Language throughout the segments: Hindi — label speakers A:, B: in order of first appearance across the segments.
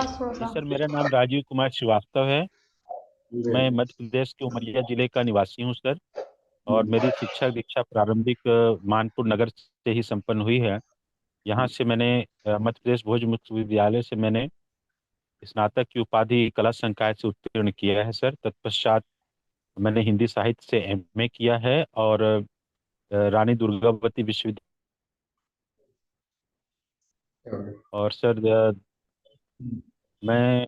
A: जी
B: 16।
A: सर, मेरा नाम राजीव कुमार श्रीवास्तव है।
B: जी।
A: मैं मध्य प्रदेश के उमरिया जिले का निवासी हूँ सर। और
B: हम्म।
A: मेरी शिक्षा दीक्षा प्रारंभिक मानपुर नगर से ही संपन्न हुई है। यहाँ से मैंने मध्य प्रदेश भोज मुक्त विद्यालय से मैंने स्नातक की उपाधि कला संकाय से उत्तीर्ण किया है सर। तत्पश्चात मैंने हिंदी साहित्य से एमए किया है और रानी दुर्गावती विश्वविद्यालय। और सर मैं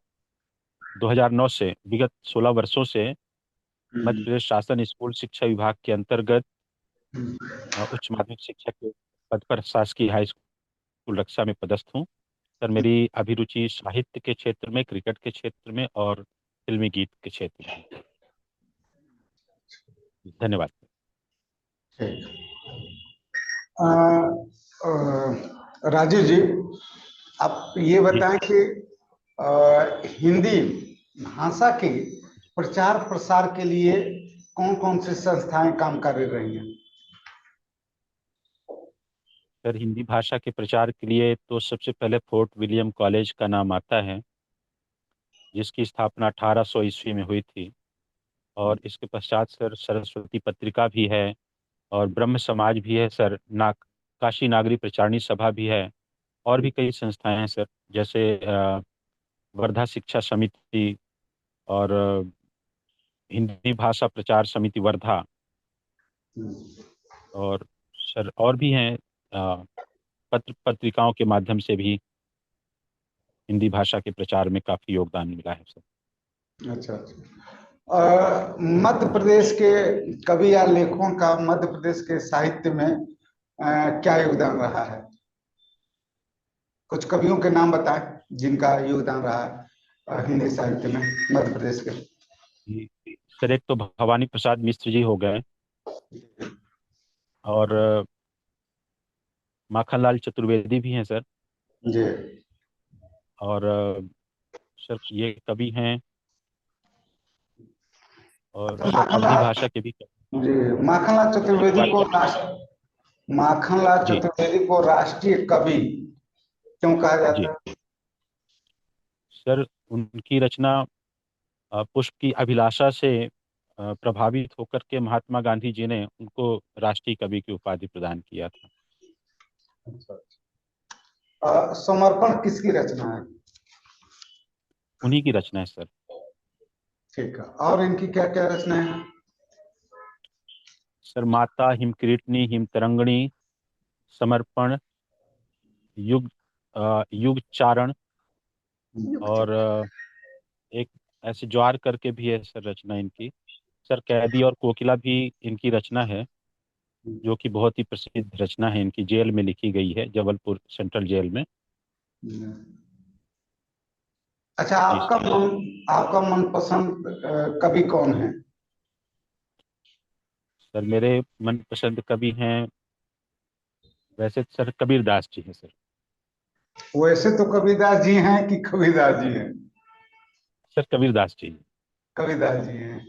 A: 2009 से विगत 16 वर्षों से मध्य
B: हम्म।
A: प्रदेश शासन स्कूल शिक्षा विभाग के अंतर्गत
B: हम्म।
A: उच्च माध्यमिक शिक्षक के पद पर शासकीय हाई स्कूल रक्षा में पदस्थ हूँ। सर मेरी अभिरुचि साहित्य के क्षेत्र में, क्रिकेट के क्षेत्र में और फिल्मी गीत के क्षेत्र में है। धन्यवाद।
B: ठीक। अ, अ, राजीव जी, आप ये
A: जी
B: बताएं कि हिंदी भाषा के प्रचार प्रसार के लिए कौन कौन सी संस्थाएं काम कर रही हैं?
A: सर, हिंदी भाषा के प्रचार के लिए तो सबसे पहले फोर्ट विलियम कॉलेज का नाम आता है, जिसकी स्थापना 1800 ईस्वी में हुई थी। और इसके पश्चात सर सरस्वती पत्रिका भी है और ब्रह्म समाज भी है सर, काशी नागरी प्रचारणी सभा भी है। और भी कई संस्थाएं हैं सर, जैसे वर्धा शिक्षा समिति और हिंदी भाषा प्रचार समिति वर्धा। और सर और भी हैं, पत्र पत्रिकाओं के माध्यम से भी हिंदी भाषा के प्रचार में काफी योगदान मिला है सर।
B: अच्छा, अच्छा। मध्य प्रदेश के कवि या लेखकों का मध्य प्रदेश के साहित्य में क्या योगदान रहा है? कुछ कवियों के नाम बताएं जिनका योगदान रहा है हिंदी साहित्य में मध्य प्रदेश के।
A: जी, सर एक तो भवानी प्रसाद मिश्र जी हो गए और माखनलाल चतुर्वेदी भी हैं सर।
B: जी।
A: और सर ये कवि हैं। और
B: तो
A: सर अवधी भाषा के भी
B: जी, माखनलाल चतुर्वेदी को
A: वाल्मीकि।
B: माखनलाल
A: जी
B: चतुर्वेदी को राष्ट्रीय कवि क्यों कहा
A: जी
B: जाता है?
A: सर, उनकी रचना पुष्प की अभिलाषा से प्रभावित होकर के महात्मा गांधी जी ने उनको राष्ट्रीय कवि की उपाधि प्रदान किया था।
B: समर्पण किसकी रचना है?
A: उन्हीं की रचना है सर।
B: ठीक है, और इनकी क्या क्या रचनाएं हैं?
A: सर माता, हिमकीर्तनी, हिमतरंगिणी, समर्पण, युग युग चारण और एक ऐसे ज्वार करके भी है सर रचना इनकी। सर कैदी और कोकिला भी इनकी रचना है, जो कि बहुत ही प्रसिद्ध रचना है इनकी। जेल में लिखी गई है, जबलपुर सेंट्रल जेल में।
B: अच्छा,
A: जी सर।
B: आपका मनपसंद कवि कौन है?
A: सर मेरे मनपसंद कवि हैं, वैसे सर कबीर दास जी हैं सर।
B: वैसे तो कबीरदास जी हैं कि कबीरदास जी हैं?
A: सर कबीर दास जी।
B: कबीरदास जी हैं।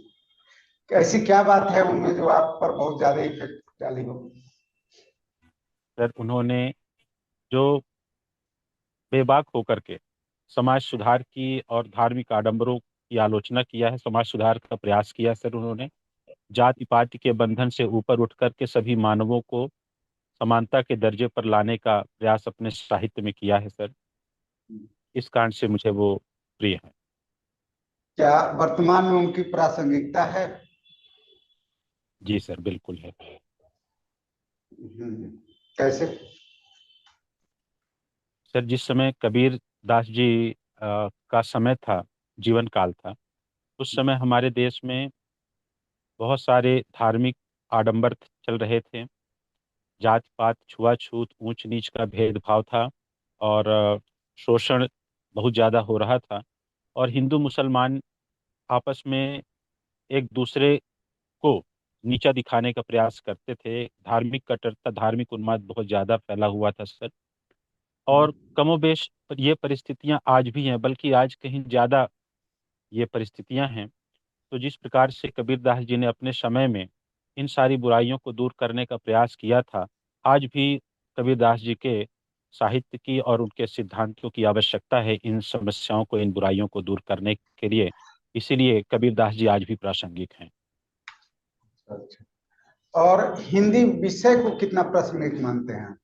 B: ऐसी क्या बात है उनमें जो आप पर बहुत ज्यादा इफेक्ट डाली हो?
A: सर उन्होंने जो बेबाक होकर के समाज सुधार की और धार्मिक आडंबरों की आलोचना किया है, समाज सुधार का प्रयास किया सर उन्होंने। जाति पाति के बंधन से ऊपर उठ करके सभी मानवों को समानता के दर्जे पर लाने का प्रयास अपने साहित्य में किया है सर। इस कारण से मुझे वो प्रिय है।
B: क्या वर्तमान में उनकी प्रासंगिकता है?
A: जी सर, बिल्कुल है।
B: कैसे?
A: सर जिस समय कबीर दास जी का समय था, जीवन काल था, उस समय हमारे देश में बहुत सारे धार्मिक आडंबर चल रहे थे। जात पात, छुआछूत, ऊंच नीच का भेदभाव था और शोषण बहुत ज़्यादा हो रहा था। और हिंदू मुसलमान आपस में एक दूसरे को नीचा दिखाने का प्रयास करते थे। धार्मिक कट्टरता, धार्मिक उन्माद बहुत ज़्यादा फैला हुआ था सर। और कमोबेश ये परिस्थितियां आज भी हैं, बल्कि आज कहीं ज़्यादा ये परिस्थितियां हैं। तो जिस प्रकार से कबीरदास जी ने अपने समय में इन सारी बुराइयों को दूर करने का प्रयास किया था, आज भी कबीरदास जी के साहित्य की और उनके सिद्धांतों की आवश्यकता है इन समस्याओं को, इन बुराइयों को दूर करने के लिए। इसीलिए कबीरदास जी आज भी प्रासंगिक हैं।
B: अच्छा। और हिंदी विषय को कितना प्रासंगिक मानते हैं?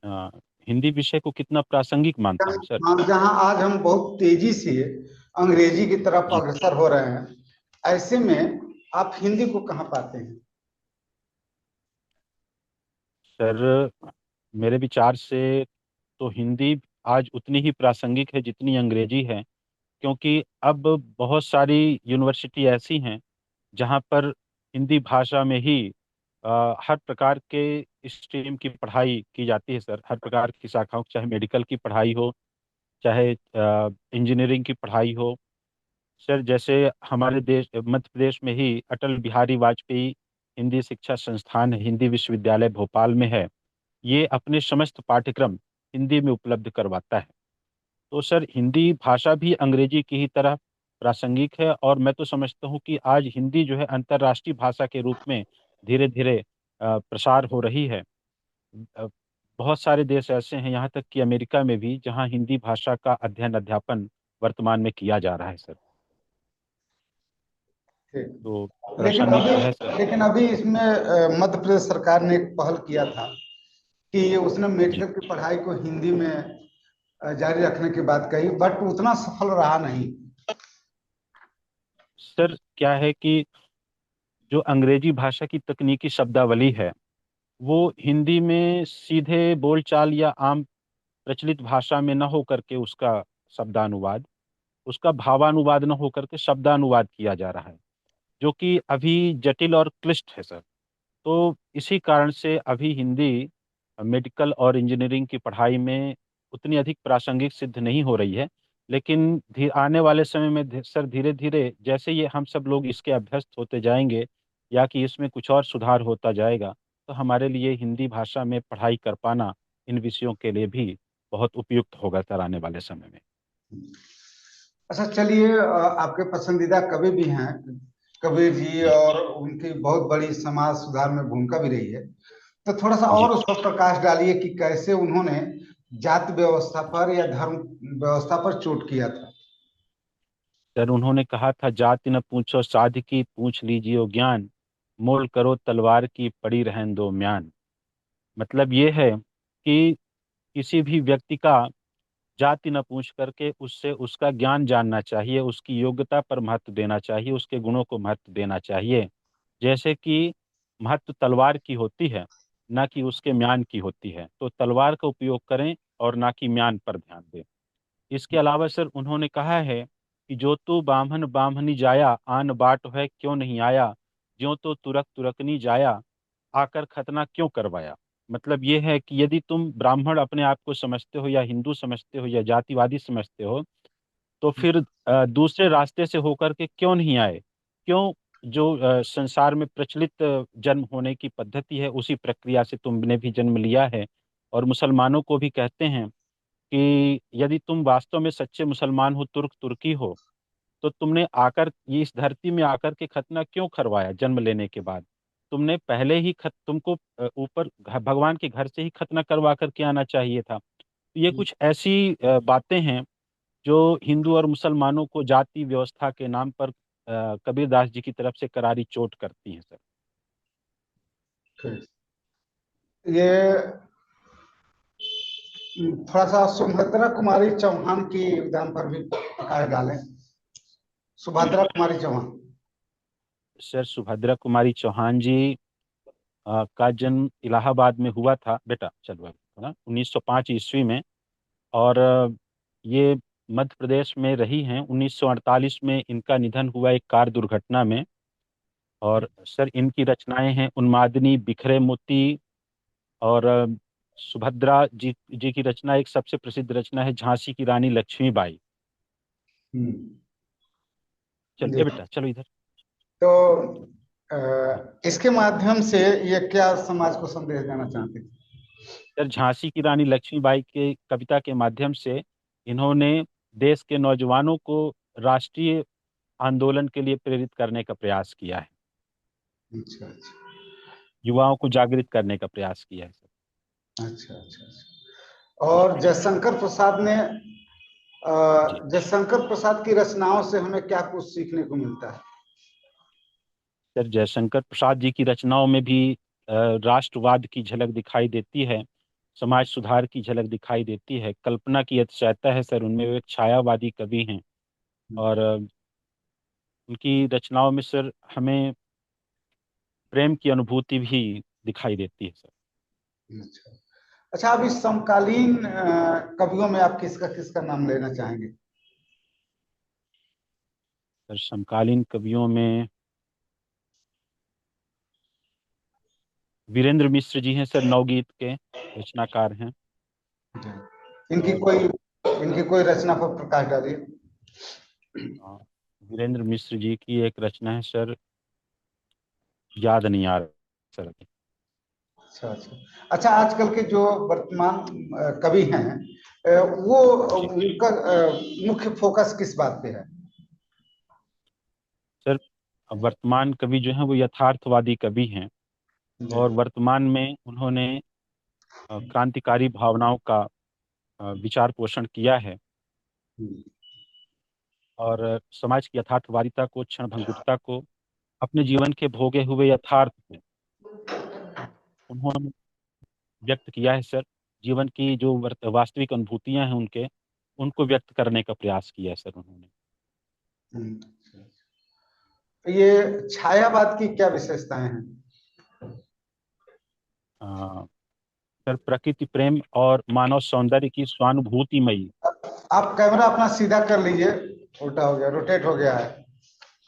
A: अ, हिंदी विषय को कितना प्रासंगिक मानता हूँ सर?
B: जहां आज हम बहुत तेजी से अंग्रेजी की तरफ
A: जी
B: अग्रसर हो रहे हैं, ऐसे में आप हिंदी को कहाँ पाते हैं?
A: सर, मेरे विचार से तो हिंदी आज उतनी ही प्रासंगिक है जितनी अंग्रेजी है, क्योंकि अब बहुत सारी यूनिवर्सिटी ऐसी हैं जहाँ पर हिंदी भाषा में ही हर प्रकार के स्ट्रीम की पढ़ाई की जाती है सर। हर प्रकार की शाखाओं, चाहे मेडिकल की पढ़ाई हो, चाहे इंजीनियरिंग की पढ़ाई हो। सर, जैसे हमारे देश मध्य प्रदेश में ही अटल बिहारी वाजपेयी हिंदी शिक्षा संस्थान हिंदी विश्वविद्यालय भोपाल में है। ये अपने समस्त पाठ्यक्रम हिंदी में उपलब्ध करवाता है। तो सर, हिंदी भाषा भी अंग्रेजी की ही तरह प्रासंगिक है, और मैं तो समझता हूँ कि आज हिंदी जो है अंतर्राष्ट्रीय भाषा के रूप में धीरे धीरे प्रसार हो रही है। अ, बहुत सारे देश ऐसे हैं, यहाँ तक कि अमेरिका में भी, जहाँ हिंदी भाषा का अध्ययन अध्यापन वर्तमान में किया जा रहा है सर। तो
B: ठीक।
A: प्रासंगिक तो है सर।
B: लेकिन अभी इसमें मध्य प्रदेश सरकार ने एक पहल किया था कि उसने
A: जी
B: मेडिकल की पढ़ाई को हिंदी में जारी रखने की बात कही, बट उतना सफल रहा नहीं।
A: सर, क्या है कि जो अंग्रेजी भाषा की तकनीकी शब्दावली है, वो हिंदी में सीधे बोलचाल या आम प्रचलित भाषा में न हो करके उसका शब्दानुवाद, उसका भावानुवाद न हो करके शब्दानुवाद किया जा रहा है, जो कि अभी जटिल और क्लिष्ट है सर। तो इसी कारण से अभी हिंदी मेडिकल और इंजीनियरिंग की पढ़ाई में उतनी अधिक प्रासंगिक सिद्ध नहीं हो रही है। लेकिन आने वाले समय में सर, धीरे धीरे जैसे ये हम सब लोग इसके अभ्यस्त होते जाएंगे, या कि इसमें कुछ और सुधार होता जाएगा, तो हमारे लिए हिंदी भाषा में पढ़ाई कर पाना इन विषयों के लिए भी बहुत उपयुक्त होगा सर आने वाले समय में।
B: अच्छा, चलिए, आपके पसंदीदा कवि भी हैं कबीर जी,
A: जी
B: और उनकी बहुत बड़ी समाज सुधार में भूमिका भी रही है। तो थोड़ा सा
A: जी।
B: और उस पर प्रकाश डालिए कि कैसे उन्होंने जाति व्यवस्था पर या धर्म व्यवस्था पर चोट किया था।
A: सर, उन्होंने कहा था, जाति न पूछो साध की, पूछ लीजिए ज्ञान, मोल करो तलवार की, पड़ी रहन दो म्यान। मतलब ये है कि किसी भी व्यक्ति का जाति न पूछ करके उससे उसका ज्ञान जानना चाहिए, उसकी योग्यता पर महत्व देना चाहिए, उसके गुणों को महत्व देना चाहिए। जैसे कि महत्व तलवार की होती है, ना कि उसके म्यान की होती है, तो तलवार का उपयोग करें और ना कि म्यान पर ध्यान दें। इसके अलावा सर, उन्होंने कहा है कि जो तू बामहन बामहनी जाया, आन बाट है क्यों नहीं आया, ज्यों तो तुरक तुरकनी जाया, आकर खतना क्यों करवाया। मतलब ये है कि यदि तुम ब्राह्मण अपने आप को समझते हो, या हिंदू समझते हो, या जातिवादी समझते हो, तो फिर दूसरे रास्ते से होकर के क्यों नहीं आए? क्यों? जो संसार में प्रचलित जन्म होने की पद्धति है, उसी प्रक्रिया से तुमने भी जन्म लिया है। और मुसलमानों को भी कहते हैं कि यदि तुम वास्तव में सच्चे मुसलमान हो, तुर्की हो, तो तुमने आकर ये इस धरती में आकर के खतना क्यों करवाया जन्म लेने के बाद? तुमने पहले ही तुमको ऊपर भगवान के घर से ही खतना करवा करके आना चाहिए था। तो ये कुछ ऐसी बातें हैं जो हिंदू और मुसलमानों को जाति व्यवस्था के नाम पर कबीरदास जी की तरफ से करारी चोट करती हैं सर।
B: ये थोड़ा सा सुभद्रा कुमारी चौहान की योगदान पर भी प्रकाश डालें। सुभद्रा कुमारी चौहान।
A: सर, सुभद्रा कुमारी चौहान जी का जन्म इलाहाबाद में हुआ था बेटा, चलो ना, 1905 ईस्वी में। और ये मध्य प्रदेश में रही हैं। 1948 में इनका निधन हुआ एक कार दुर्घटना में। और सर, इनकी रचनाएं हैं उन्मादिनी, बिखरे मोती, और सुभद्रा जी की रचना, एक सबसे प्रसिद्ध रचना है झांसी की रानी लक्ष्मीबाई।
B: हम्म।
A: चल
B: जी।
A: ए बेटा, चलो इधर।
B: तो इसके माध्यम से ये क्या समाज को संदेश देना चाहते थे?
A: सर, झांसी की रानी लक्ष्मीबाई के कविता के माध्यम से इन्होंने देश के नौजवानों को राष्ट्रीय आंदोलन के लिए प्रेरित करने का प्रयास किया है।
B: अच्छा, अच्छा।
A: युवाओं को जागृत करने का प्रयास किया है सर।
B: अच्छा अच्छा अच्छा। और जयशंकर प्रसाद ने
A: जी
B: जयशंकर प्रसाद की रचनाओं से हमें क्या कुछ सीखने को मिलता है?
A: सर, जयशंकर प्रसाद जी की रचनाओं में भी राष्ट्रवाद की झलक दिखाई देती है, समाज सुधार की झलक दिखाई देती है, कल्पना की अतिशयता है सर उनमें। वो एक छायावादी कवि हैं। और उनकी रचनाओं में सर हमें प्रेम की अनुभूति भी दिखाई देती है सर।
B: अच्छा अच्छा। अब इस समकालीन कवियों में आप किसका किसका नाम लेना चाहेंगे?
A: सर समकालीन कवियों में वीरेंद्र मिश्र जी हैं सर, नवगीत के रचनाकार हैं।
B: इनकी
A: और
B: कोई इनकी कोई रचना पर प्रकाश डालिए।
A: अ, वीरेंद्र मिश्र जी की एक रचना है सर, याद नहीं आ रहा सर अभी।
B: अच्छा अच्छा अच्छा। आजकल के जो वर्तमान कवि हैं, वो
A: जी
B: उनका मुख्य फोकस किस बात पे है?
A: सर, वर्तमान कवि जो हैं वो यथार्थवादी कवि हैं।
B: जी।
A: और वर्तमान में उन्होंने क्रांतिकारी भावनाओं का विचार पोषण किया है।
B: हम्म,
A: और समाज की यथार्थवादिता को, क्षणभंगुरता को, अपने जीवन के भोगे हुए यथार्थ को उन्होंने व्यक्त किया है सर। जीवन की जो वास्तविक अनुभूतियां हैं उनके, उनको व्यक्त करने का प्रयास किया है सर उन्होंने।
B: हम्म। तो ये छायावाद की क्या विशेषताएं हैं?
A: अ, सर प्रकृति प्रेम और मानव सौंदर्य की स्वानुभूतिमयी,
B: आप कैमरा अपना सीधा कर लीजिए, उल्टा हो गया, रोटेट हो गया है।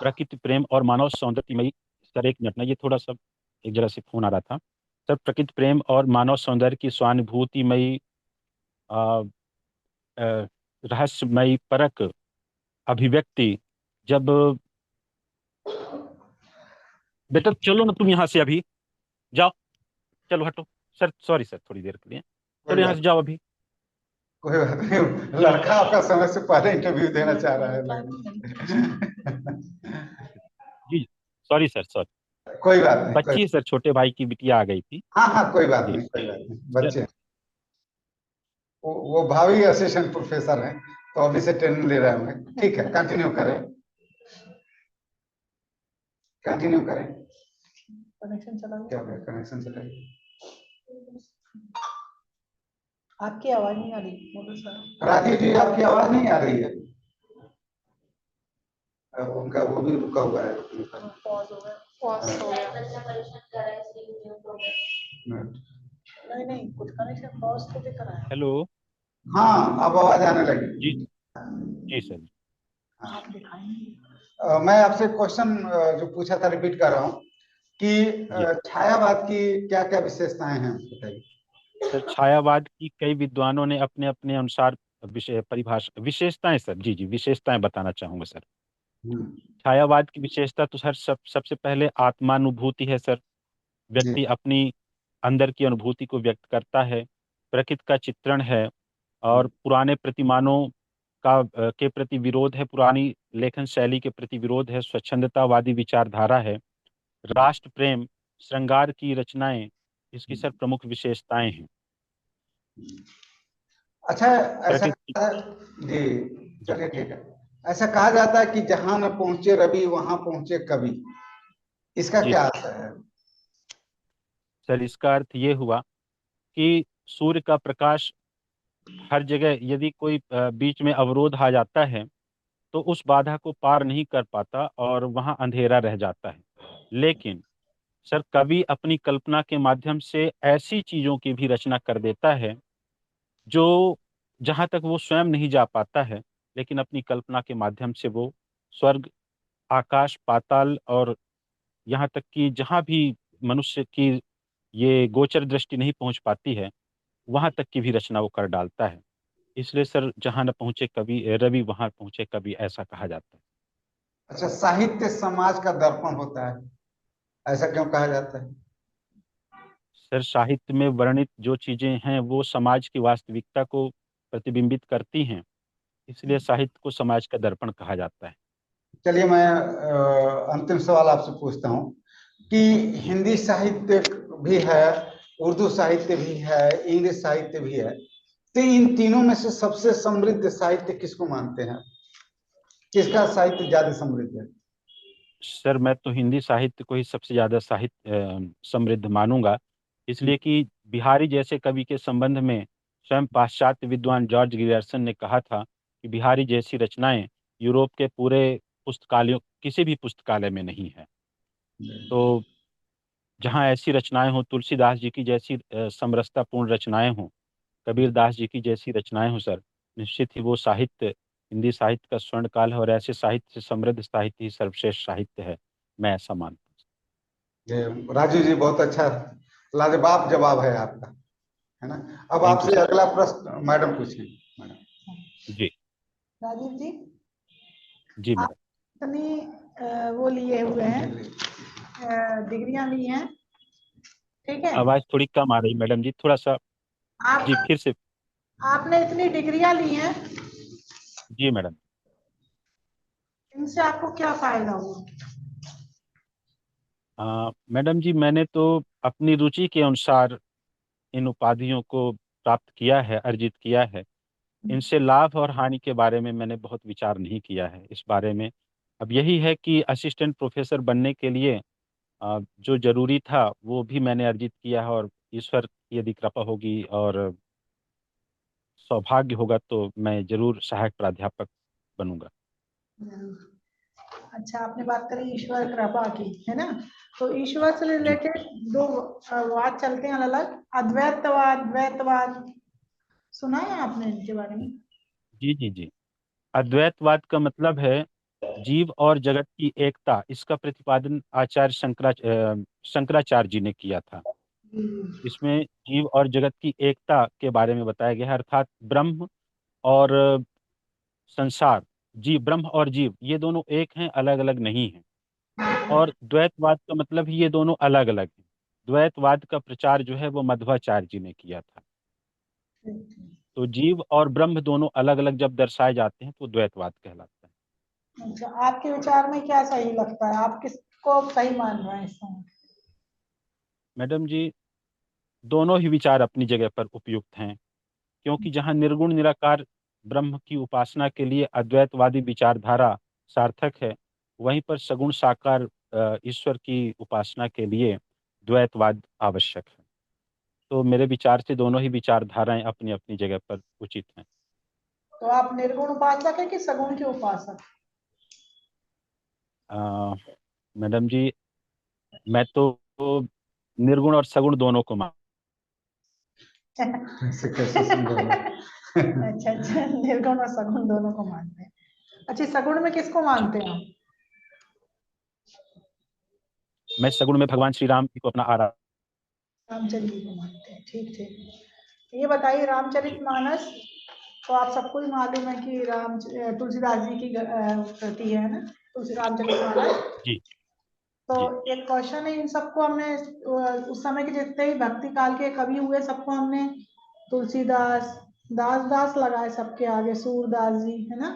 A: प्रकृति प्रेम और मानव सौंदर्यमयी। सर एक मिनट ना, ये थोड़ा सा एक जगह से फोन आ रहा था। सर प्रकृति प्रेम और मानव सौंदर्य की स्वानुभूतिमयी, अ, अ, रहस्यमयी परक अभिव्यक्ति। जब बेटा चलो ना तुम यहाँ से अभी, जाओ, चलो हटो। सर सॉरी सर, थोड़ी देर के लिए
B: कोई
A: चलो यहाँ से
B: बात
A: जाओ अभी।
B: कोई बात नहीं,
A: चलो
B: लड़का आपका समय से पहले इंटरव्यू देना चाह रहा है लगता
A: जी, सॉरी सर सॉरी।
B: है। कोई बात नहीं, कोई।
A: बच्ची है सर, छोटे भाई की बिटिया आ गई थी।
B: हाँ हाँ, कोई बात
A: जी
B: नहीं, कोई बात नहीं,
A: सर।
B: बच्चे हैं। वो भावी असिस्टेंट प्रोफेसर हैं, तो अभी से ट्रेनिंग ले रहे होंगे। ठीक है, कंटिन्यू करें, कंटिन्यू करें। कनेक्शन चला गया, क्या हो गया? कनेक्शन चला गया। आपकी आवाज नहीं आ रही, बोलो सर। राजीव जी, आपकी आवाज नहीं आ रही है। अब उनका वो भी रुका हुआ है। पॉज हो गया, पॉज हो गया। नहीं नहीं, कुछ कनेक्शन पॉज तो दिख रहा है।
A: हेलो।
B: हाँ, अब आवाज आने
A: जी
B: लगी।
A: जी सर।
B: आप दिखाएंगे। मैं आपसे क्वेश्चन जो पूछा था रिपीट कर रहा हूँ कि
A: जी
B: छायावाद की क्या क्या विशेषताएं हैं, बताइए।
A: सर, छायावाद की कई विद्वानों ने अपने अपने अनुसार विषय परिभाषा विशेषताएं सर, जी जी विशेषताएं बताना चाहूंगा सर।
B: हम्म,
A: छायावाद की विशेषता तो सर सबसे पहले आत्मानुभूति है सर।
B: जी।
A: व्यक्ति अपनी अंदर की अनुभूति को व्यक्त करता है। प्रकृति का चित्रण है। और पुराने प्रतिमानों के प्रति विरोध है, पुरानी लेखन शैली के प्रति विरोध है, स्वच्छंदतावादी विचारधारा है, राष्ट्र प्रेम, श्रृंगार की रचनाएं इसकी सर प्रमुख विशेषताएं हैं।
B: अच्छा, ऐसा
A: प्रकृति।
B: जी,
A: जी
B: चलिए ठीक है। ऐसा कहा जाता है कि जहां न पहुंचे रवि वहां पहुंचे कवि, इसका
A: जी
B: क्या
A: सर।
B: अर्थ है?
A: सर इसका अर्थ ये हुआ कि सूर्य का प्रकाश हर जगह, यदि कोई बीच में अवरोध आ जाता है तो उस बाधा को पार नहीं कर पाता और वहां अंधेरा रह जाता है। लेकिन सर कवि अपनी कल्पना के माध्यम से ऐसी चीजों की भी रचना कर देता है जो जहां तक वो स्वयं नहीं जा पाता है, लेकिन अपनी कल्पना के माध्यम से वो स्वर्ग, आकाश, पाताल और यहाँ तक कि जहाँ भी मनुष्य की ये गोचर दृष्टि नहीं पहुंच पाती है, वहां तक की भी रचना वो कर डालता है। इसलिए सर जहां न पहुंचे कवि रवि वहां पहुंचे कवि, ऐसा कहा जाता है।
B: अच्छा, साहित्य समाज का दर्पण होता है, ऐसा क्यों कहा जाता है?
A: सर साहित्य में वर्णित जो चीजें हैं वो समाज की वास्तविकता को प्रतिबिंबित करती हैं, इसलिए साहित्य को समाज का दर्पण कहा जाता है।
B: चलिए, मैं अंतिम सवाल आपसे पूछता हूँ कि
A: जी
B: हिंदी साहित्य भी है, उर्दू साहित्य भी है, इंग्लिश साहित्य भी है। तो इन तीनों में से सबसे समृद्ध साहित्य किसको मानते हैं? किसका साहित्य ज्यादा समृद्ध है?
A: सर मैं तो हिंदी साहित्य को ही सबसे ज़्यादा समृद्ध मानूंगा, इसलिए कि बिहारी जैसे कवि के संबंध में स्वयं पाश्चात्य विद्वान जॉर्ज गियर्सन ने कहा था कि बिहारी जैसी रचनाएं यूरोप के पूरे पुस्तकालयों किसी भी पुस्तकालय में नहीं है। तो जहाँ ऐसी रचनाएं हों, तुलसीदास जी की जैसी समरसतापूर्ण रचनाएं हों, कबीरदास जी की जैसी रचनाएं हों सर, निश्चित ही वो साहित्य हिंदी साहित्य का स्वर्ण काल है, और ऐसे साहित्य से समृद्ध साहित्य ही सर्वश्रेष्ठ साहित्य है, मैं ऐसा मानता
B: राजू जी, बहुत अच्छा, लाजवाब जवाब है आपका, है ना। अब
A: हूँ। थैंक यू
B: आपसे
A: सर।
B: अगला प्रश्न मैडम पूछें। मैडम।
A: जी।
C: राजीव जी,
A: जी
C: आप
A: मैडम।
C: इतनी वो लिए हुए हैं, डिग्रियां ली हैं, ठीक है।
A: आवाज़ थोड़ी कम आ रही मैडम जी, थोड़ा सा।
C: आप
A: जी फिर से।
C: आपने इतनी डिग्रियां ली हैं,
A: जी मैडम।
C: इनसे आपको क्या फायदा हुआ?
A: मैडम जी, मैंने तो अपनी रुचि के अनुसार इन उपाधियों को प्राप्त किया है, अर्जित किया है। इनसे लाभ और हानि के बारे में मैंने बहुत विचार नहीं किया है इस बारे में। अब यही है कि असिस्टेंट प्रोफेसर बनने के लिए जो जरूरी था वो भी मैंने अर्जित किया है, और ईश्वर की यदि कृपा होगी और सौभाग्य होगा तो मैं जरूर सहायक प्राध्यापक बनूंगा।
C: अच्छा, आपने बात करी ईश्वर कृपा की, है ना। तो ईश्वर से
A: जी
C: रिलेटेड दो वाद चलते हैं अलग अलग, अद्वैतवाद, द्वैतवाद, सुना है आपने इनके बारे में?
A: जी जी जी। अद्वैतवाद का मतलब है जीव और जगत की एकता। इसका प्रतिपादन आचार्य शंकराचार्य जी ने किया था। इसमें जीव और जगत की एकता के बारे में बताया गया है, अर्थात ब्रह्म और संसार, जीव, ब्रह्म और जीव ये दोनों एक हैं, अलग अलग नहीं हैं। और द्वैतवाद का मतलब ही ये दोनों अलग अलग हैं। द्वैतवाद का प्रचार जो है वो मध्वाचार्य जी ने किया था। तो जीव और ब्रह्म दोनों अलग अलग जब दर्शाए जाते हैं तो द्वैतवाद कहलाता है।
C: अच्छा, आपके विचार में क्या सही लगता है, आप किसको सही मान रहे हैं इस समय?
A: मैडम जी, दोनों ही विचार अपनी जगह पर उपयुक्त हैं, क्योंकि जहाँ निर्गुण निराकार ब्रह्म की उपासना के लिए अद्वैतवादी विचारधारा सार्थक है, वहीं पर सगुण साकार ईश्वर की उपासना के लिए द्वैतवाद आवश्यक है। तो मेरे विचार से दोनों ही विचारधाराएं अपनी अपनी जगह पर उचित हैं।
C: तो आप निर्गुण उपासक है कि सगुण के उपासक?
A: अ, मैडम जी, मैं तो निर्गुण और सगुण दोनों को मान।
B: ऐसे कैसे समझाओगे?
C: अच्छा अच्छा, निर्गुण और सगुण दोनों को मानते हैं। अच्छा, सगुण में किसको
A: जी।
C: मानते हैं आप?
A: मैं सगुण में भगवान श्री राम जी को अपना आराध्य।
C: रामचंद्र जी को मानते हैं, ठीक ठीक। ये बताइए,
A: जी
C: रामचरितमानस तो आप सबको ही मालूम है कि तुलसीदास जी की कृति है ना, तुलसी रामचरितमानस।
A: जी
C: तो
A: जी
C: एक क्वेश्चन है, इन सबको हमने उस समय के जितने भी भक्ति काल के कवि हुए सबको हमने तुलसीदास, दास दास लगाए सबके आगे, सूरदास जी, है ना।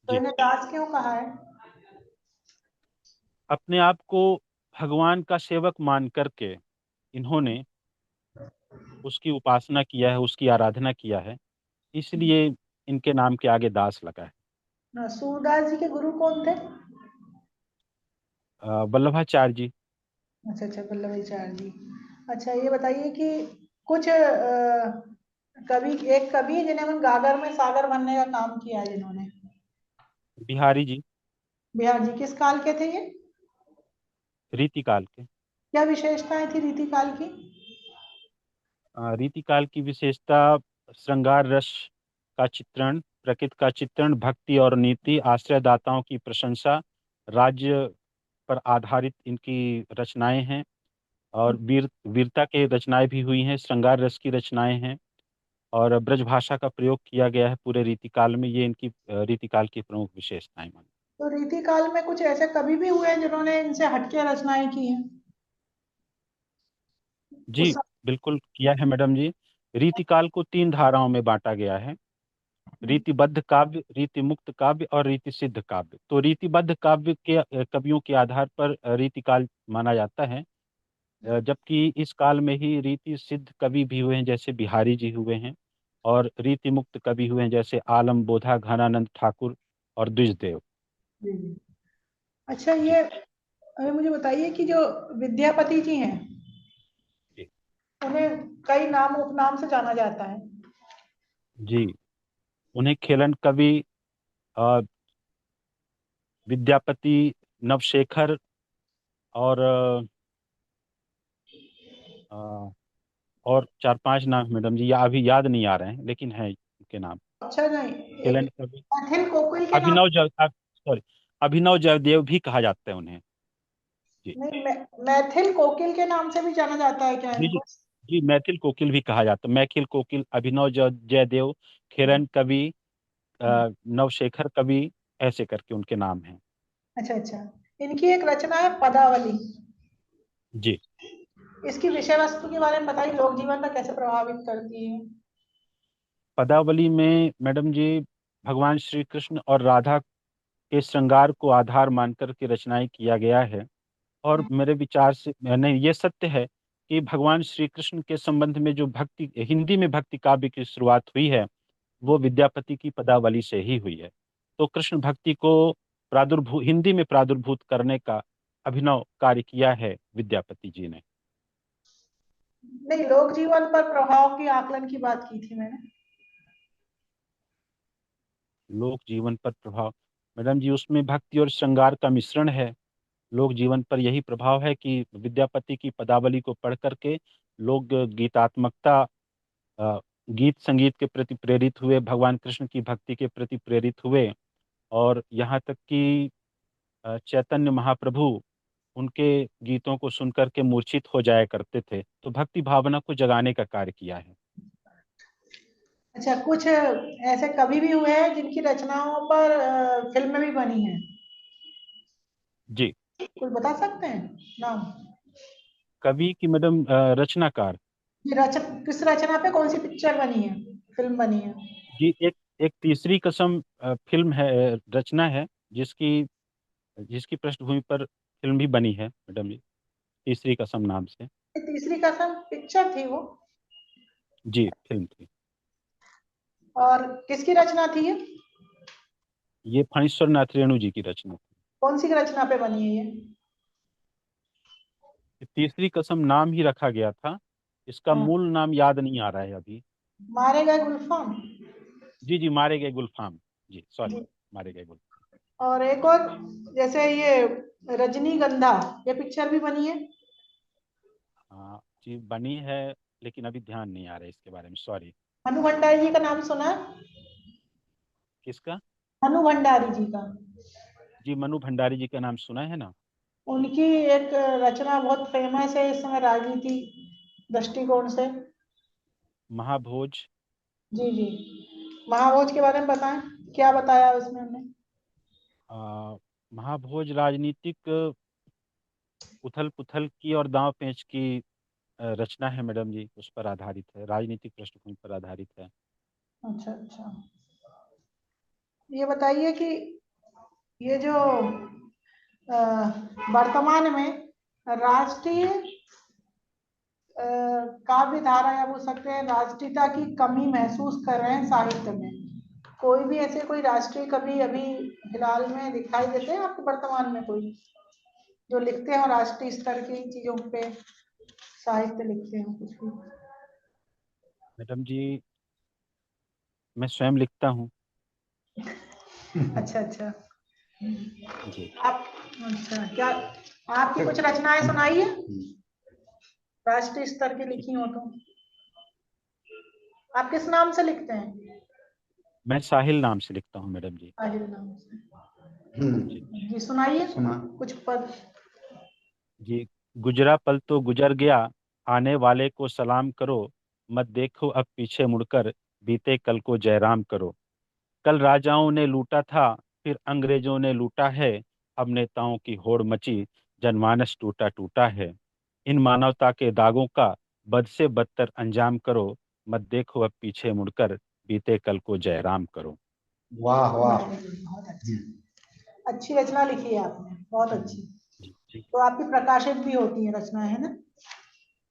C: तो
A: जी।
C: इन्हें दास क्यों कहा है?
A: अपने आप को भगवान का सेवक मान करके इन्होंने उसकी उपासना किया है, उसकी आराधना किया है, इसलिए इनके नाम के आगे दास लगा है।
C: सूरदास जी के गुरु कौन थे?
A: वल्लभाचार्य जी।
C: अच्छा अच्छा, वल्लभाचार्य जी। अच्छा, ये बताइए कि कुछ कवि, एक कवि है जिन्होंने गागर में सागर बनने का काम किया है, जिन्होंने,
A: बिहारी जी।
C: बिहार जी, किस काल के थे ये?
A: रीतिकाल के।
C: क्या विशेषताएं थी रीति काल की?
A: रीतिकाल की विशेषता श्रृंगार रस का चित्रण, प्रकृति का चित्रण, भक्ति और नीति, आश्रयदाताओं की प्रशंसा, राज्य पर आधारित इनकी रचनाएं हैं। और वीरता के रचनाएं भी हुई हैं, श्रृंगार रस की रचनाएं हैं, और ब्रज भाषा का प्रयोग किया गया है पूरे रीतिकाल में। ये इनकी रीतिकाल की प्रमुख विशेषताएं मानी।
C: तो रीति काल में कुछ ऐसे कवि भी हुए हैं जिन्होंने इनसे हटके रचनाएं की हैं
A: जी
C: उस
A: बिल्कुल किया है मैडम जी। रीतिकाल को तीन धाराओं में बांटा गया है:
C: समय?
A: रीतिबद्ध काव्य, रीति मुक्त काव्य और रीति सिद्ध काव्य। तो रीतिबद्ध काव्य के कवियों के आधार पर रीतिकाल माना जाता है। जबकि इस काल में ही रीति सिद्ध कवि भी हुए हैं, जैसे बिहारी जी हुए हैं, और रीति मुक्त कवि हुए हैं, जैसे आलम बोधा, घनानंद ठाकुर और द्विजदेव।
C: जी जी। अच्छा,
A: जी
C: ये अभी मुझे बताइए कि जो विद्यापति जी हैं,
A: जी
C: उन्हें कई नाम उपनाम से जाना जाता है।
A: जी। उन्हें खेलन कवि, अ, विद्यापति, नवशेखर और अ, और चार पांच नाम मैडम जी या अभी याद नहीं आ रहे हैं, लेकिन हैं उनके नाम।
C: अच्छा, नहीं, एक
A: खेलन कवि
C: अखिल कोकिल के नाम।
A: अभिनव जय, सॉरी, अभिनव जयदेव भी कहा जाता है उन्हें। जी
C: नहीं, मैथिल कोकिल के नाम से भी जाना जाता है क्या
A: जी जी।
C: इनको?
A: जी, मैथिल कोकिल भी कहा जाता है, मैथिल कोकिल, अभिनव जयदेव, खेलन कवि, नवशेखर कवि, ऐसे करके उनके नाम हैं।
C: अच्छा अच्छा। इनकी एक रचना है पदावली।
A: जी।
C: इसकी विषय वस्तु के बारे में बताइए, लोक जीवन पर कैसे प्रभावित करती है?
A: पदावली में मैडम जी भगवान श्री कृष्ण और राधा के श्रृंगार को आधार मानकर के रचनाएं किया गया है। और मेरे विचार से नहीं, ये सत्य है कि भगवान श्री कृष्ण के संबंध में जो भक्ति, हिंदी में भक्ति काव्य की शुरुआत हुई है, वो विद्यापति की पदावली से ही हुई है। तो कृष्ण भक्ति को हिंदी में प्रादुर्भूत करने का अभिनव कार्य किया है विद्यापति जी ने।
C: नहीं, लोक जीवन पर प्रभाव की आकलन की बात की थी मैंने।
A: लोक जीवन पर प्रभाव, मैडम जी उसमें भक्ति और श्रृंगार का मिश्रण है। लोक जीवन पर यही प्रभाव है कि विद्यापति की पदावली को पढ़ करके लोग गीतात्मकता, अ, गीत संगीत के प्रति प्रेरित हुए, भगवान कृष्ण की भक्ति के प्रति प्रेरित हुए। और यहाँ तक कि चैतन्य महाप्रभु उनके गीतों को सुनकर के मूर्छित हो जाया करते थे। तो भक्ति भावना को जगाने का कार्य किया है।
C: अच्छा, कुछ ऐसे कवि भी हुए हैं जिनकी रचनाओं पर फिल्में भी बनी हैं।
A: जी।
C: कुछ बता सकते हैं नाम?
A: कवि की मैडम, रचनाकार।
C: ये किस रचना पे कौन सी पिक्चर बनी है, फिल्म बनी है?
A: जी, एक एक तीसरी कसम फिल्म है, रचना है, जिसकी जिसकी पृष्ठभूमि पर फिल्म भी बनी है मैडम जी, तीसरी कसम नाम से।
C: ये तीसरी कसम पिक्चर थी वो?
A: जी, फिल्म थी।
C: और किसकी रचना थी ये?
A: ये फणीश्वर नाथ रेणु जी की रचना थी।
C: कौन सी रचना पे बनी है ये?
A: तीसरी कसम नाम ही रखा गया था, इसका
C: हाँ।
A: मूल नाम याद नहीं आ रहा है अभी।
C: मारे गए गुलफाम।
A: जी जी, मारे गए गुलफाम। जी सॉरी,
C: जी।
A: मारे गए गुलफाम।
C: और एक और, जैसे ये रजनीगंधा, ये पिक्चर भी बनी है।
A: हाँ जी, बनी है, लेकिन अभी ध्यान नहीं आ रहा है इसके बारे में, सॉरी।
C: मनु भंडारी जी का नाम सुना है?
A: किसका?
C: मनु भंडारी जी का।
A: जी, मनु भंडारी जी का नाम सुना है ना।
C: उनकी एक रचना बहुत फेमस है इस समय राजनीति दृष्टिकोण से।
A: महाभोज।
C: जी जी। महाभोज के बारे में बताएं, क्या बताया उसमें हमने?
A: महाभोज राजनीतिक उथल पुथल की और दांव पेंच की रचना है मैडम जी, उस पर आधारित है, राजनीतिक पृष्ठभूमि पर आधारित है।
C: अच्छा अच्छा। ये बताइए कि ये जो अ, वर्तमान में राष्ट्रीय
A: जी
C: काव्य धारा, या बोल सकते हैं राष्ट्रीयता की कमी महसूस कर रहे हैं साहित्य में, कोई भी ऐसे कोई राष्ट्रीय कवि अभी फिलहाल में दिखाई देते हैं आपको वर्तमान में, कोई जो लिखते हैं राष्ट्रीय स्तर की चीजों पे साहित्य लिखते हैं कुछ भी?
A: मैडम जी, मैं स्वयं लिखता हूँ।
C: अच्छा अच्छा।
A: जी।
C: आप, अच्छा, क्या आपकी कुछ रचनाएं सुनाइए, राष्ट्रीय स्तर की लिखी हो तो? आप किस नाम से लिखते हैं?
A: मैं साहिल नाम से लिखता हूँ मैडम जी।
C: साहिल नाम से।
A: जी
C: जी, सुनाइए
B: सुना।
C: कुछ पद।
A: जी। गुजरा पल तो गुजर गया, आने वाले को सलाम करो, मत देखो अब पीछे मुड़कर, बीते कल को जयराम करो। कल राजाओं ने लूटा था, फिर अंग्रेजों ने लूटा है, अब नेताओं की होड़ मची, जनमानस टूटा टूटा है। इन मानवता के दागों का बद से बदतर अंजाम करो, मत देखो अब पीछे मुड़कर, बीते कल को जयराम करो।
B: वाह वाह।
C: बहुत अच्छी, अच्छी रचना लिखी है आपने, बहुत अच्छी।
A: जी
C: तो आपकी प्रकाशित भी होती है रचनाएं, है ना?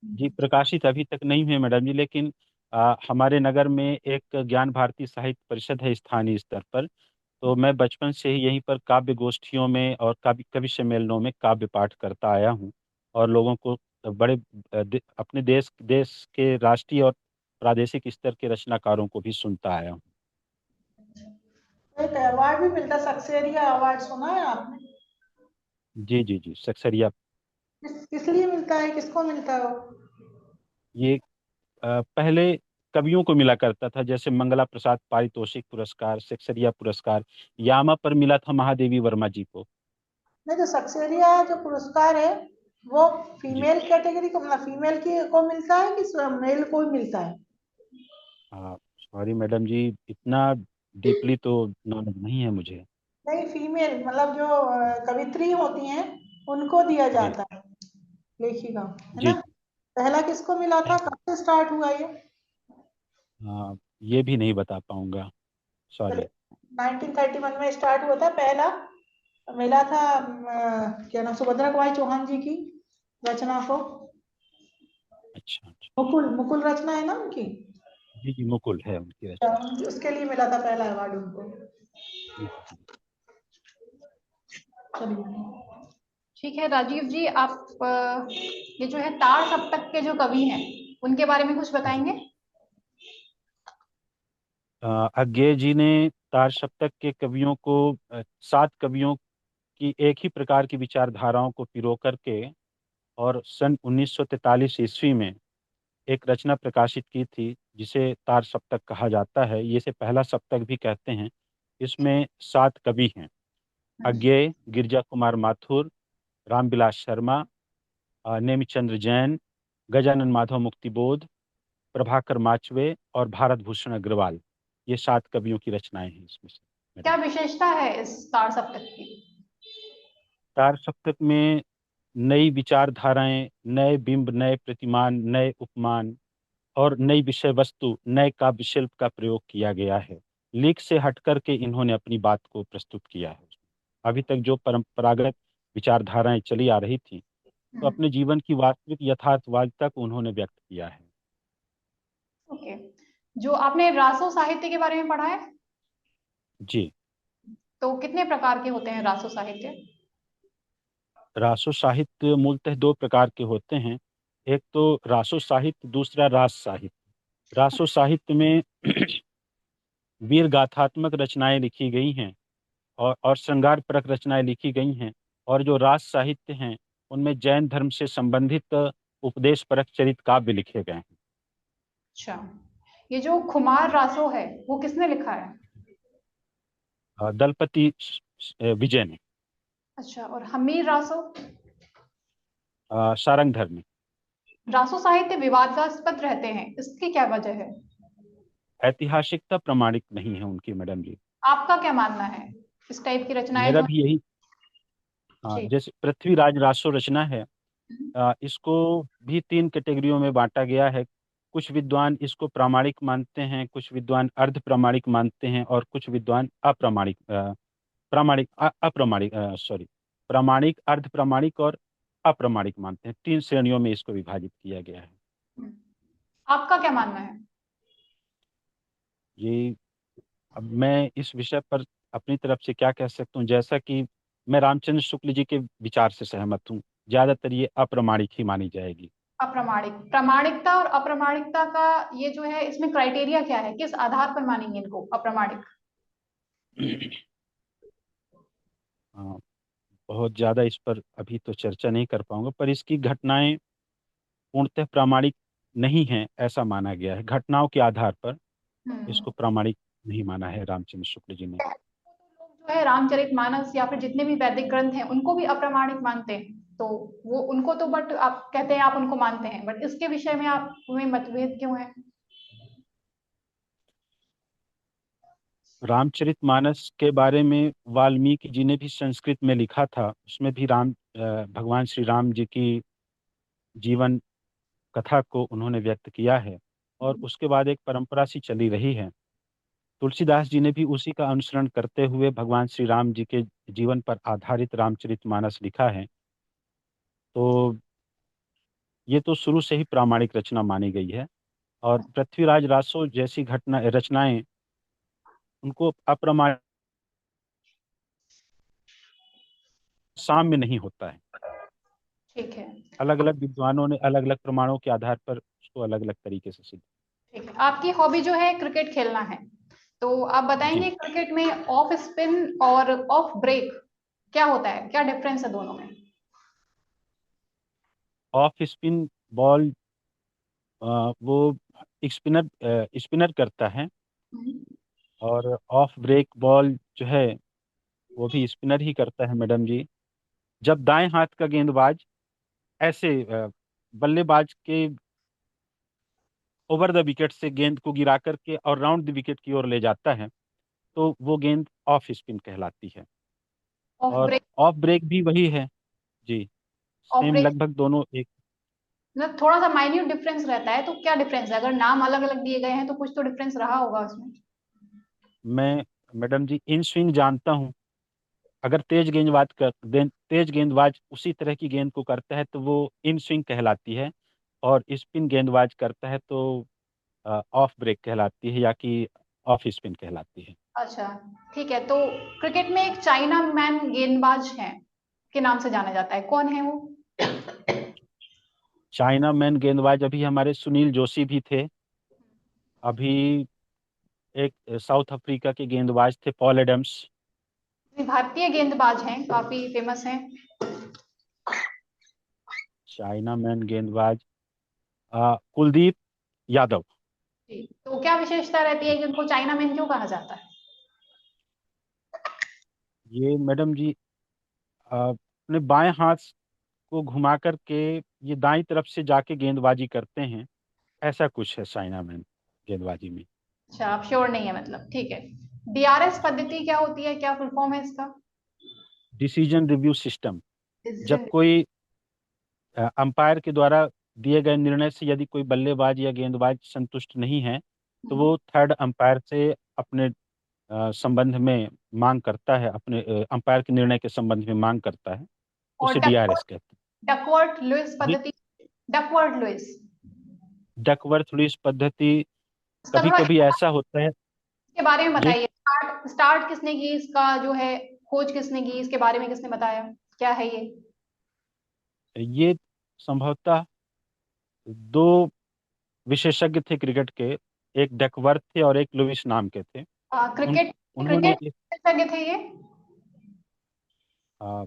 A: जी, प्रकाशित अभी तक नहीं हुए मैडम जी, लेकिन हमारे नगर में एक ज्ञान भारती साहित्य परिषद है स्थानीय स्तर पर। तो मैं बचपन से ही यहीं पर काव्य गोष्ठियों में और कवि कवि सम्मेलनों में काव्य पाठ करता आया हूँ, और लोगों को बड़े अपने देश देश के राष्ट्रीय और प्रादेशिक स्तर के रचनाकारों को भी सुनता आया हूँ।
C: तो एक अवार्ड भी मिलता, सक्सेरिया अवार्ड, सुना है आपने?
A: जी जी जी, सक्सेरिया।
C: किस लिए मिलता है, किसको मिलता है वो?
A: ये पहले कवियों को मिला करता था, जैसे मंगला प्रसाद पारितोषिक पुरस्कार, सक्सेरिया पुरस्कार। यामा पर मिला था महादेवी वर्मा जी को।
C: नहीं, तो सक्सेरिया जो पुरस्कार है वो
A: जी,
C: फीमेल कैटेगरी को, मतलब फीमेल की को मिलता है कि मेल को ही मिलता है?
A: हाँ, सॉरी मैडम जी, इतना डीपली तो नॉलेज नहीं है मुझे।
C: नहीं, फीमेल मतलब जो कवित्री होती हैं उनको दिया
A: जी
C: जाता है, लेखिका, है
A: जी
C: ना?
A: जी।
C: पहला किसको मिला था, कब से स्टार्ट हुआ ये?
A: हाँ, ये भी नहीं बता पाऊंगा,
C: चलिए,
A: सॉरी।
C: 1931 में स्टार्ट हुआ था पहला। मिला था क्या नाम, सुभद्रा कुमारी चौहान जी की रचना को।
A: अच्छा अच्छा।
C: मुकुल, मुकुल रचना है ना उनकी।
A: जी जी, मुकुल है उनकी रचना।
C: उसके लिए मिला था पहला अवार्ड उनको।
A: जी जी।
C: चलिए।
D: ठीक है राजीव जी, आप ये जो है तार सप्तक के जो कवि हैं उनके बारे में कुछ
A: जी।
D: बताएंगे?
A: अज्ञे जी ने तार सप्तक के कवियों को 7 कवियों की एक ही प्रकार की विचारधाराओं को पिरो करके और सन 1943 ईस्वी में एक रचना प्रकाशित की थी, जिसे तार सप्तक कहा जाता है। ये से पहला सप्तक भी कहते हैं। इसमें 7 कवि हैं: अज्ञेय, गिरजा कुमार माथुर, रामविलास शर्मा, नेमिचंद्र जैन, गजानन माधव मुक्तिबोध, प्रभाकर माचवे और भारत भूषण अग्रवाल। ये 7 कवियों की रचनाएं हैं इसमें से
D: क्या
A: मैडम।
D: विशेषता है इस तार सप्तक की?
A: तार सप्तक में नई विचारधाराएं, नए बिंब, नए प्रतिमान, नए उपमान और नई विषय वस्तु, नए काव्य शिल्प का प्रयोग किया गया है। लीक से हट करके इन्होंने अपनी बात को प्रस्तुत किया है। अभी तक जो परंपरागत विचारधाराएं चली आ रही थी, तो अपने जीवन की वास्तविक यथार्थवादिता को उन्होंने व्यक्त किया है।
D: ओके। जो आपने रासो साहित्य के बारे में पढ़ा है,
A: जी।
D: तो कितने प्रकार के होते हैं रासो साहित्य?
A: रासो साहित्य मूलतः 2 प्रकार के होते हैं। एक तो रासो साहित्य, दूसरा रास साहित्य। रासो साहित्य में वीर गाथात्मक रचनाएं लिखी गई हैं और श्रृंगार परक रचनाएं लिखी गई हैं। और जो रास साहित्य हैं, उनमें जैन धर्म से संबंधित उपदेश परक चरित काव्य लिखे गए हैं।
D: अच्छा, ये जो खुमार रासो है वो किसने लिखा है?
A: दलपति विजय ने।
D: अच्छा, और हमीर रासो?
A: सारंग धर्मी।
D: रासो साहित्य विवादास्पद रहते हैं, इसकी क्या वजह है?
A: ऐतिहासिकता प्रमाणिक नहीं है उनकी मैडम जी।
D: आपका क्या मानना है? इस टाइप की रचनाएं
A: मेरा
D: जो
A: भी यही।
D: जी।
A: जैसे पृथ्वीराज रासो रचना है, इसको भी 3 कैटेगरियों में बांटा गया है। कुछ विद्वान इसको प्रामाणिक मानते हैं, कुछ विद्वान अर्ध प्रामाणिक मानते हैं, और कुछ विद्वान अप्रामाणिक प्रामाणिक अप्रामाणिक सॉरी प्रामाणिक, अर्ध प्रामाणिक और अप्रामाणिक मानते हैं। 3 श्रेणियों में इसको विभाजित किया गया है।
D: आपका क्या मानना है?
A: ये, अब मैं इस विषय पर अपनी तरफ से क्या कह सकता हूँ, जैसा कि मैं रामचंद्र शुक्ल जी के विचार से सहमत हूँ। ज्यादातर ये अप्रामाणिक ही मानी जाएगी।
D: अप्रामाणिक, प्रामाणिकता और अप्रामाणिकता का ये जो है इसमें क्राइटेरिया क्या है, किस आधार पर मानेंगे इनको अप्रामाणिक?
A: हाँ, बहुत ज़्यादा इस पर अभी तो चर्चा नहीं कर पाऊंगा, पर इसकी घटनाएं पूर्णतः प्रामाणिक नहीं हैं ऐसा माना गया है। घटनाओं के आधार पर इसको प्रामाणिक नहीं माना है रामचंद्र शुक्ल जी ने।
D: लोग जो है रामचरितमानस या फिर जितने भी वैदिक ग्रंथ हैं उनको भी अप्रामाणिक मानते हैं, तो वो उनको तो बट आप कहते हैं आप उनको मानते हैं, बट इसके विषय में आप में मतभेद क्यों है?
A: रामचरितमानस के बारे में वाल्मीकि जी ने भी संस्कृत में लिखा था। उसमें भी भगवान श्री राम जी की जीवन कथा को उन्होंने व्यक्त किया है, और उसके बाद एक परंपरा सी चली रही है। तुलसीदास जी ने भी उसी का अनुसरण करते हुए भगवान श्री राम जी के जीवन पर आधारित रामचरितमानस लिखा है। तो ये तो शुरू से ही प्रामाणिक रचना मानी गई है। और पृथ्वीराज रासो जैसी घटना रचनाएं उनको अप्रमाणिक साम्य नहीं होता है।
D: ठीक है।
A: अलग अलग विद्वानों ने अलग अलग प्रमाणों के आधार पर उसको अलग अलग तरीके से सिद्ध।
D: ठीक है, आपकी हॉबी जो है क्रिकेट खेलना है, तो आप बताएंगे
A: जी,
D: क्रिकेट में ऑफ स्पिन और ऑफ ब्रेक क्या होता है, क्या डिफरेंस है दोनों में?
A: ऑफ स्पिन बॉल वो स्पिनर करता है, और ऑफ ब्रेक बॉल जो है वो भी स्पिनर ही करता है मैडम जी। जब दाएं हाथ का गेंदबाज ऐसे बल्लेबाज के ओवर द विकेट से गेंद को गिरा करके और राउंड द विकेट की ओर ले जाता है, तो वो गेंद ऑफ स्पिन कहलाती है।
D: ऑफ
A: और
D: ब्रेक,
A: ऑफ ब्रेक भी वही है जी,
D: ऑफ
A: सेम
D: ब्रेक
A: लगभग दोनों एक।
D: मतलब थोड़ा सा माइन्यूट डिफरेंस रहता है, तो क्या डिफरेंस है? अगर नाम अलग अलग दिए गए हैं तो कुछ तो डिफरेंस रहा होगा उसमें।
A: मैं मैडम जी इन स्विंग जानता हूँ। अगर तेज गेंदबाज उसी तरह की गेंद को करता है तो वो इन स्विंग कहलाती है, और स्पिन गेंदबाज करता है तो ऑफ ब्रेक कहलाती है, या कि ऑफ स्पिन कहलाती है।
D: अच्छा, ठीक है। तो क्रिकेट में एक चाइना मैन गेंदबाज है के नाम से जाना जाता है, कौन है वो?
A: चाइना मैन गेंदबाज अभी हमारे सुनील जोशी भी थे। अभी एक साउथ अफ्रीका के गेंदबाज थे पॉल एडम्स।
D: ये भारतीय गेंदबाज हैं, काफी फेमस हैं।
A: चाइना मैन गेंदबाज कुलदीप यादव।
D: जी, तो क्या विशेषता रहती है कि उनको चाइना मैन क्यों कहा जाता है?
A: ये मैडम जी अपने बाएं हाथ को घुमा करके ये दाईं तरफ से जाके गेंदबाजी करते हैं, ऐसा कुछ है चाइना मैन गेंदबाजी में।
D: अच्छा, आप श्योर नहीं है मतलब, ठीक है। डीआरएस पद्धति क्या होती है, क्या फुल फॉर्म है इसका?
A: Decision review system. जब
D: डिसीजन।
A: कोई अंपायर के द्वारा दिए गए निर्णय से यदि कोई बल्लेबाज या गेंदबाज संतुष्ट नहीं है, तो वो थर्ड अंपायर से अपने संबंध में मांग करता है, अपने अंपायर के निर्णय के संबंध में मांग करता है।
D: और
A: उसे डीआरएस कहते
D: डकवर्थ लुइस
A: हैं जी।
D: पद्धति, डकवर्थ लुइस,
A: डकवर्थ लुईस पद्धति,
D: इसका
A: कभी
D: थोड़ा
A: कभी ऐसा होता है।
D: इसके बारे में
A: जी,
D: बताइए। स्टार्ट किसने की, इसका जो है खोज किसने की, इसके बारे में किसने बताया, क्या है ये?
A: ये संभवतः दो विशेषज्ञ थे क्रिकेट के, एक डकवर्थ थे और एक लुईस नाम के थे। उन
D: क्रिकेट
A: उन्होंने
D: क्रिकेट विशेषज्ञ थे ये?
A: आ,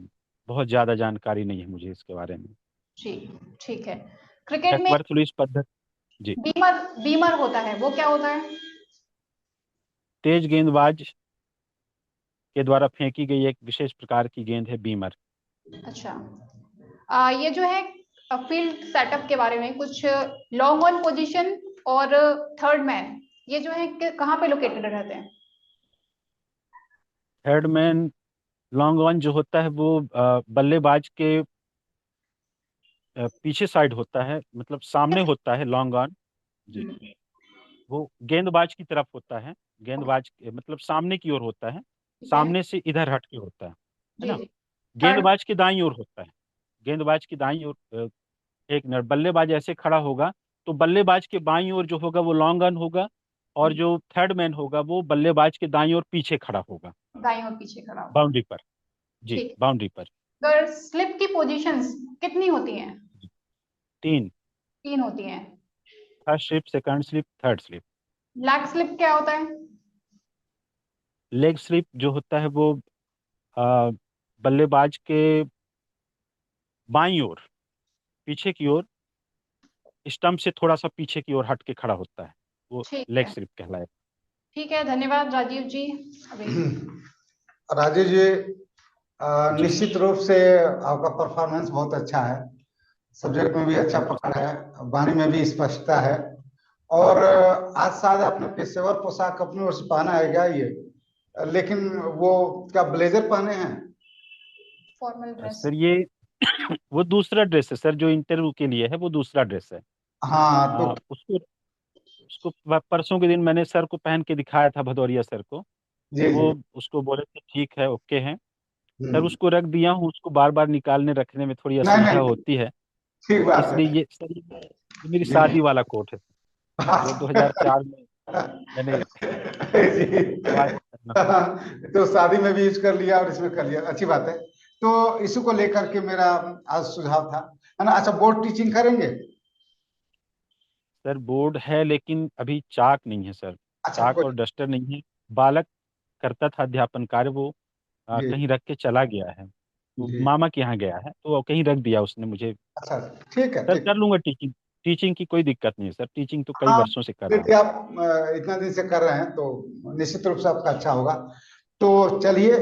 A: बहुत ज्यादा जानकारी नहीं है मुझे इसके बारे में।
D: जी, ठीक है। क्रिकेट में
A: डकवर्थ लुईस पद्धति जी।
D: बीमर बीमर होता है, वो क्या होता है?
A: तेज गेंदबाज के द्वारा फेंकी गई एक विशेष प्रकार की गेंद है बीमर।
D: अच्छा, ये जो है फील्ड सेटअप के बारे में कुछ, लॉन्ग ऑन पोजीशन और थर्ड मैन, ये जो है कहाँ पे लोकेटेड रहते हैं?
A: थर्ड मैन लॉन्ग ऑन जो होता है वो बल्लेबाज के पीछे साइड होता है, मतलब सामने होता है लॉन्ग ऑन जी। वो गेंदबाज की तरफ होता है, मतलब सामने की ओर होता है,
D: ठीक है।
A: सामने से इधर हट के होता है
D: जी
A: ना।
D: जी। थर्ड।
A: गेंदबाज की दाईं ओर होता है, गेंदबाज की दाईं ओर एक मिनट, बल्लेबाज ऐसे खड़ा होगा तो बल्लेबाज के बाईं ओर जो होगा वो लॉन्ग ऑन होगा, और जो थर्ड मैन होगा वो बल्लेबाज के दाईं ओर पीछे खड़ा होगा,
D: दाईं और पीछे खड़ा होगा।
A: बाउंड्री पर जी,
D: ठीक
A: बाउंड्री पर।
D: है। अगर स्लिप की पोजीशंस कितनी होती हैं?
A: तीन।
D: 3 होती हैं।
A: First slip, second slip, third slip.
D: Leg slip क्या होता है?
A: लेग स्लिप जो होता है वो आ, बल्लेबाज के बाईं ओर, पीछे की ओर, स्टंप से थोड़ा सा पीछे की ओर हट के खड़ा होता है, वो
D: ठीक
A: लेग
D: है।
A: स्लिप कहलाए।
D: ठीक है, धन्यवाद राजीव जी। अभी
B: राजेश जी,
A: जी,
B: निश्चित रूप से आपका परफॉर्मेंस बहुत अच्छा है। सब्जेक्ट में भी अच्छा
A: थैंक यू।
B: पकड़ है, वाणी में भी स्पष्टता है। और आज शायद आपने पेशेवर पोशाक अपनी ओर से पहना है क्या ये? लेकिन वो क्या ब्लेजर पहने हैं?
D: Formal dress.
A: सर ये वो दूसरा ड्रेस है सर, जो इंटरव्यू के लिए है वो दूसरा ड्रेस है।
B: हाँ तो
A: उसको उसको परसों के दिन मैंने सर को पहन के दिखाया था, भदौरिया सर को।
B: जी
A: तो
B: जी
A: वो उसको बोले थे ठीक है, ओके है। सर उसको रख दिया हूँ, उसको बार बार निकालने रखने में थोड़ी
B: नहीं
A: असुविधा
B: नहीं,
A: होती है,
B: ठीक बात
A: इसलिए
B: है।
A: ये मेरी
B: जी।
A: शादी वाला कोट है, जो 2004 में मैंने विवाह
B: जी।
A: करना था।
B: तो शादी में भी यूज कर लिया और इसमें कर लिया, अच्छी बात है। तो इसी को लेकर के मेरा आज सुझाव था, है ना। अच्छा, बोर्ड टीचिंग करेंगे?
A: सर बोर्ड है लेकिन अभी चाक नहीं है सर,
B: अच्छा,
A: चाक
B: कोई।
A: और डस्टर नहीं है। बालक करता था अध्यापन कार्य, वो
B: जी
A: कहीं रख के चला गया है, वो
B: जी।
A: मामा के यहाँ गया है, तो वो कहीं रख दिया उसने मुझे।
B: अच्छा, ठीक है,
A: सर
B: ठीक
A: कर
B: है।
A: लूंगा टीचिंग, टीचिंग की कोई दिक्कत नहीं है सर, टीचिंग तो कई
B: हाँ,
A: वर्षों से कर रहा
B: यदि
A: हूँ।
B: आप इतना दिन से कर रहे हैं तो निश्चित रूप से आपका अच्छा होगा। तो चलिए।